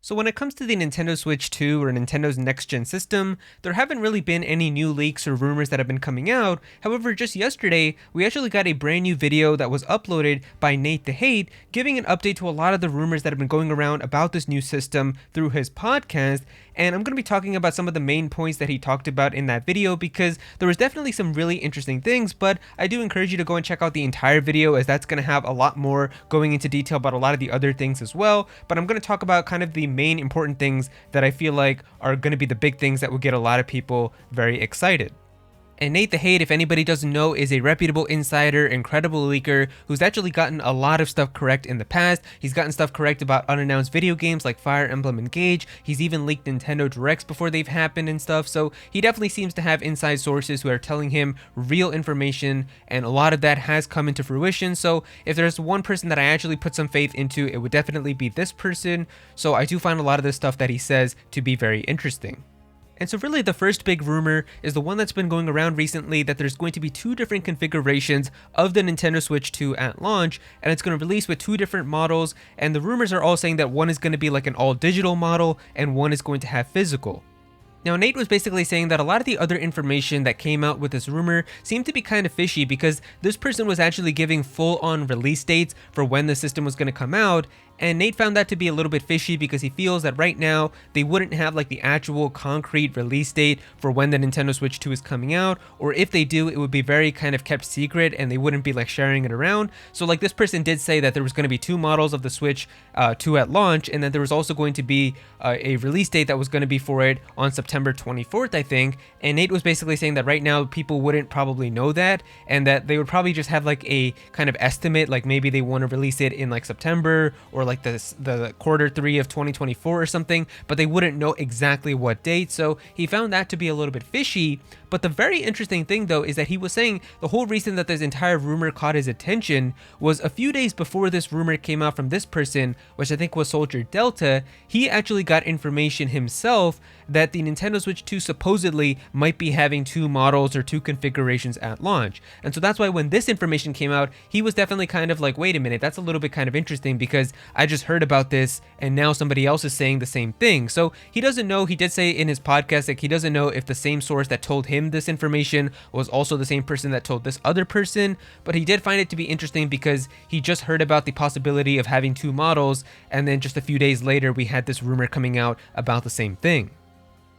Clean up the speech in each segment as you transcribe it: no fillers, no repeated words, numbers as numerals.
So when it comes to the Nintendo Switch 2 or Nintendo's next-gen system, there haven't really been any new leaks or rumors that have been coming out. However, just yesterday, we actually got a brand new video that was uploaded by Nate the Hate, giving an update to a lot of the rumors that have been going around about this new system through his podcast. And I'm going to be talking about some of the main points that he talked about in that video because there was definitely some really interesting things, but I do encourage you to go and check out the entire video as that's going to have a lot more going into detail about a lot of the other things as well. But I'm going to talk about kind of the main important things that I feel like are going to be the big things that will get a lot of people very excited. And Nate the Hate, if anybody doesn't know, is a reputable insider, incredible leaker, who's actually gotten a lot of stuff correct in the past. He's gotten stuff correct about unannounced video games like Fire Emblem Engage. He's even leaked Nintendo Directs before they've happened and stuff. So he definitely seems to have inside sources who are telling him real information, and a lot of that has come into fruition. So if there's one person that I actually put some faith into, it would definitely be this person. So I do find a lot of this stuff that he says to be very interesting. And so really the first big rumor is the one that's been going around recently, that there's going to be two different configurations of the Nintendo Switch 2 at launch, and it's going to release with two different models, and the rumors are all saying that one is going to be like an all digital model and one is going to have physical. Now, Nate was basically saying that a lot of the other information that came out with this rumor seemed to be kind of fishy because this person was actually giving full-on release dates for when the system was going to come out, and Nate found that to be a little bit fishy because he feels that right now they wouldn't have like the actual concrete release date for when the Nintendo Switch 2 is coming out, or if they do, it would be very kind of kept secret and they wouldn't be like sharing it around. So like this person did say that there was going to be two models of the Switch 2 at launch, and that there was also going to be a release date that was going to be for it on September 24th, I think. And Nate was basically saying that right now people wouldn't probably know that, and that they would probably just have like a kind of estimate, like maybe they want to release it in like September or like the quarter 3 of 2024 or something, but they wouldn't know exactly what date. So he found that to be a little bit fishy. But the very interesting thing though is that he was saying the whole reason that this entire rumor caught his attention was a few days before this rumor came out from this person, which I think was Soldier Delta. He actually got information himself that the Nintendo Switch 2 supposedly might be having two models or two configurations at launch. And so that's why when this information came out, he was definitely kind of like, wait a minute, that's a little bit kind of interesting because I just heard about this and now somebody else is saying the same thing. So he doesn't know. He did say in his podcast that he doesn't know if the same source that told him this information was also the same person that told this other person, but he did find it to be interesting because he just heard about the possibility of having two models, and then just a few days later we had this rumor coming out about the same thing.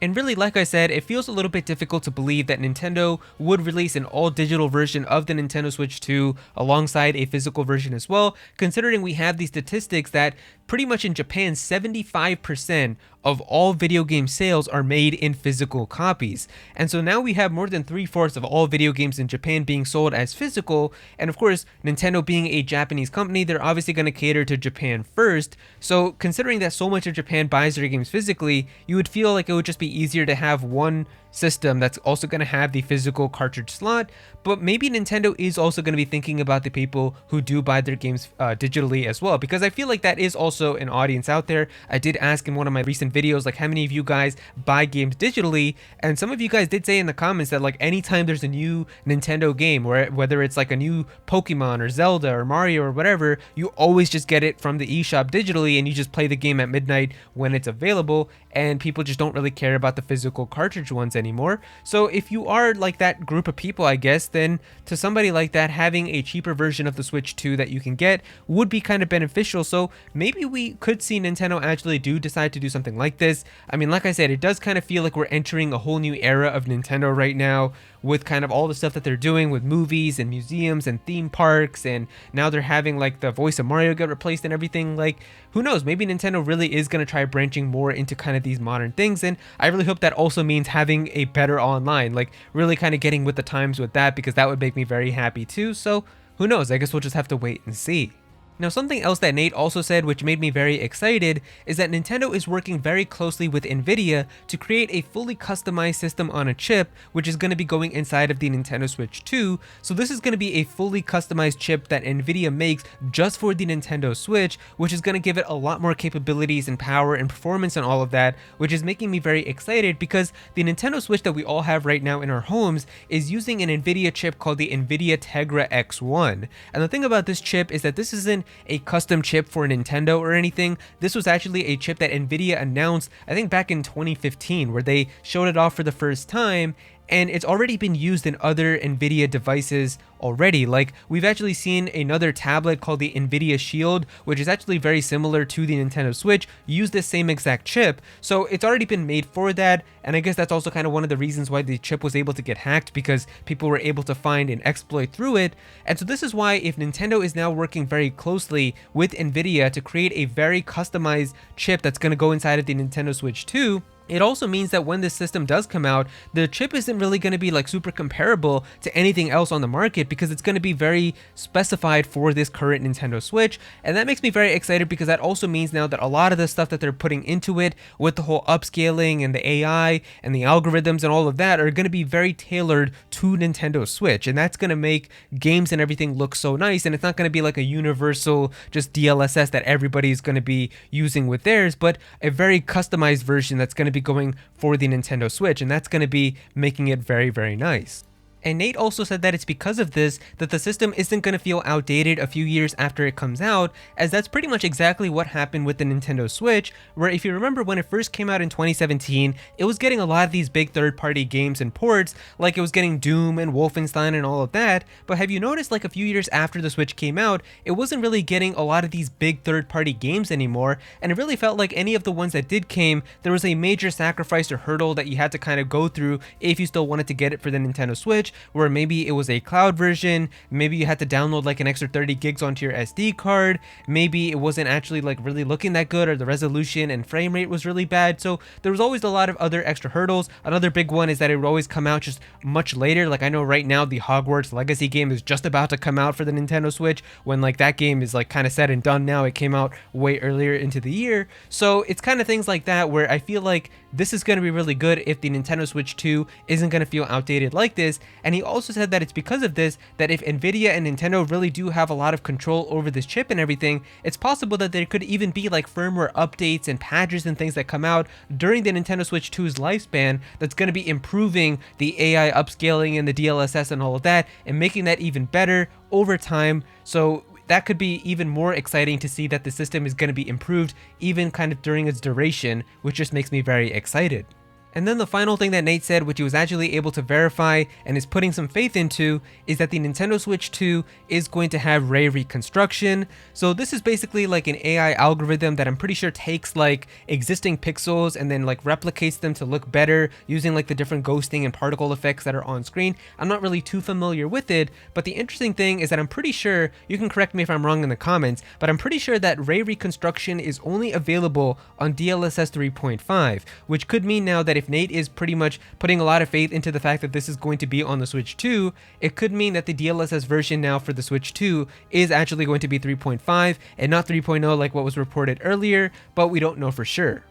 And really, like I said, it feels a little bit difficult to believe that Nintendo would release an all-digital version of the Nintendo Switch 2 alongside a physical version as well, considering we have these statistics that pretty much in Japan, 75% of all video game sales are made in physical copies. And so now we have more than 3/4 of all video games in Japan being sold as physical. And of course, Nintendo being a Japanese company, they're obviously going to cater to Japan first. So considering that so much of Japan buys their games physically, you would feel like it would just be easier to have one system that's also going to have the physical cartridge slot. But maybe Nintendo is also going to be thinking about the people who do buy their games digitally as well, because I feel like that is also an audience out there. I did ask in one of my recent videos, like, how many of you guys buy games digitally, and some of you guys did say in the comments that like anytime there's a new Nintendo game, or whether it's like a new Pokemon or Zelda or Mario or whatever, you always just get it from the eShop digitally and you just play the game at midnight when it's available, and people just don't really care about the physical cartridge ones anymore. So if you are like that group of people, I guess, then to somebody like that, having a cheaper version of the Switch 2 that you can get would be kind of beneficial. So maybe we could see Nintendo actually do decide to do something like this. I mean, like I said, it does kind of feel like we're entering a whole new era of Nintendo right now, with kind of all the stuff that they're doing with movies and museums and theme parks, and now they're having like the voice of Mario get replaced and everything. Like, who knows, maybe Nintendo really is going to try branching more into kind of these modern things, and I really hope that also means having a better online, like really kind of getting with the times with that, because that would make me very happy too. So who knows, I guess we'll just have to wait and see. Now, something else that Nate also said, which made me very excited, is that Nintendo is working very closely with Nvidia to create a fully customized system on a chip, which is going to be going inside of the Nintendo Switch 2. So this is going to be a fully customized chip that Nvidia makes just for the Nintendo Switch, which is going to give it a lot more capabilities and power and performance and all of that, which is making me very excited because the Nintendo Switch that we all have right now in our homes is using an Nvidia chip called the Nvidia Tegra X1. And the thing about this chip is that this isn't a custom chip for Nintendo or anything. This was actually a chip that Nvidia announced, I think back in 2015, where they showed it off for the first time, and it's already been used in other Nvidia devices already. Like, we've actually seen another tablet called the Nvidia Shield, which is actually very similar to the Nintendo Switch, use this same exact chip. So it's already been made for that, and I guess that's also kind of one of the reasons why the chip was able to get hacked, because people were able to find an exploit through it. And so this is why, if Nintendo is now working very closely with Nvidia to create a very customized chip that's going to go inside of the Nintendo Switch 2, it also means that when this system does come out, the chip isn't really going to be like super comparable to anything else on the market, because it's going to be very specified for this current Nintendo Switch. And that makes me very excited, because that also means now that a lot of the stuff that they're putting into it with the whole upscaling and the AI and the algorithms and all of that are going to be very tailored to Nintendo Switch. And that's going to make games and everything look so nice. And it's not going to be like a universal just DLSS that everybody's going to be using with theirs, but a very customized version that's going to be going for the Nintendo Switch, and that's going to be making it very, very nice. And Nate also said that it's because of this that the system isn't going to feel outdated a few years after it comes out, as that's pretty much exactly what happened with the Nintendo Switch, where if you remember when it first came out in 2017, it was getting a lot of these big third-party games and ports, like it was getting Doom and Wolfenstein and all of that. But have you noticed, like a few years after the Switch came out, it wasn't really getting a lot of these big third-party games anymore, and it really felt like any of the ones that did came, there was a major sacrifice or hurdle that you had to kind of go through if you still wanted to get it for the Nintendo Switch, where maybe it was a cloud version, maybe you had to download like an extra 30 gigs onto your SD card, maybe it wasn't actually like really looking that good, or the resolution and frame rate was really bad. So there was always a lot of other extra hurdles. Another big one is that it would always come out just much later. Like, I know right now the Hogwarts Legacy game is just about to come out for the Nintendo Switch, when like that game is like kind of said and done now. It came out way earlier into the year. So it's kind of things like that where I feel like this is going to be really good if the Nintendo Switch 2 isn't going to feel outdated like this. And he also said that it's because of this that if Nvidia and Nintendo really do have a lot of control over this chip and everything, it's possible that there could even be like firmware updates and patches and things that come out during the Nintendo Switch 2's lifespan that's going to be improving the AI upscaling and the DLSS and all of that, and making that even better over time. So that could be even more exciting to see that the system is going to be improved even kind of during its duration, which just makes me very excited. And then the final thing that Nate said, which he was actually able to verify and is putting some faith into, is that the Nintendo Switch 2 is going to have ray reconstruction. So this is basically like an AI algorithm that I'm pretty sure takes like existing pixels and then like replicates them to look better using like the different ghosting and particle effects that are on screen. I'm not really too familiar with it, but the interesting thing is that I'm pretty sure, you can correct me if I'm wrong in the comments, but I'm pretty sure that ray reconstruction is only available on DLSS 3.5, which could mean now that if Nate is pretty much putting a lot of faith into the fact that this is going to be on the Switch 2, it could mean that the DLSS version now for the Switch 2 is actually going to be 3.5 and not 3.0 like what was reported earlier, but we don't know for sure.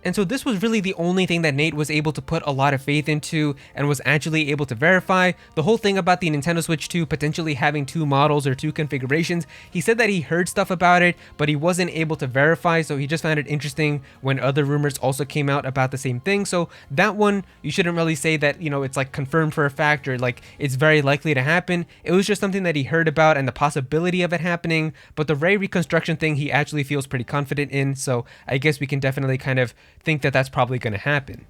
And so this was really the only thing that Nate was able to put a lot of faith into and was actually able to verify. The whole thing about the Nintendo Switch 2 potentially having two models or two configurations, he said that he heard stuff about it, but he wasn't able to verify, so he just found it interesting when other rumors also came out about the same thing. So that one, you shouldn't really say that, you know, it's like confirmed for a fact or like it's very likely to happen. It was just something that he heard about and the possibility of it happening, but the ray reconstruction thing he actually feels pretty confident in, so I guess we can definitely kind of think that that's probably going to happen.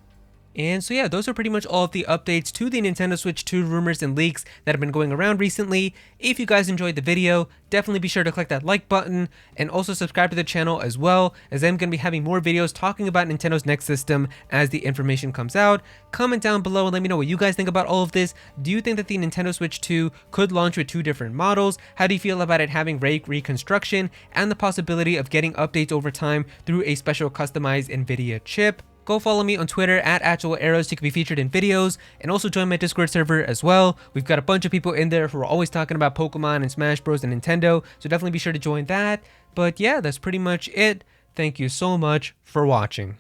And so yeah, those are pretty much all of the updates to the Nintendo Switch 2 rumors and leaks that have been going around recently. If you guys enjoyed the video, definitely be sure to click that like button and also subscribe to the channel as well, as I'm going to be having more videos talking about Nintendo's next system as the information comes out. Comment down below and let me know what you guys think about all of this. Do you think that the Nintendo Switch 2 could launch with two different models? How do you feel about it having ray reconstruction and the possibility of getting updates over time through a special customized Nvidia chip? Go follow me on Twitter at @Aero so you can be featured in videos, and also join my Discord server as well. We've got a bunch of people in there who are always talking about Pokemon and Smash Bros and Nintendo, so definitely be sure to join that. But yeah, that's pretty much it. Thank you so much for watching.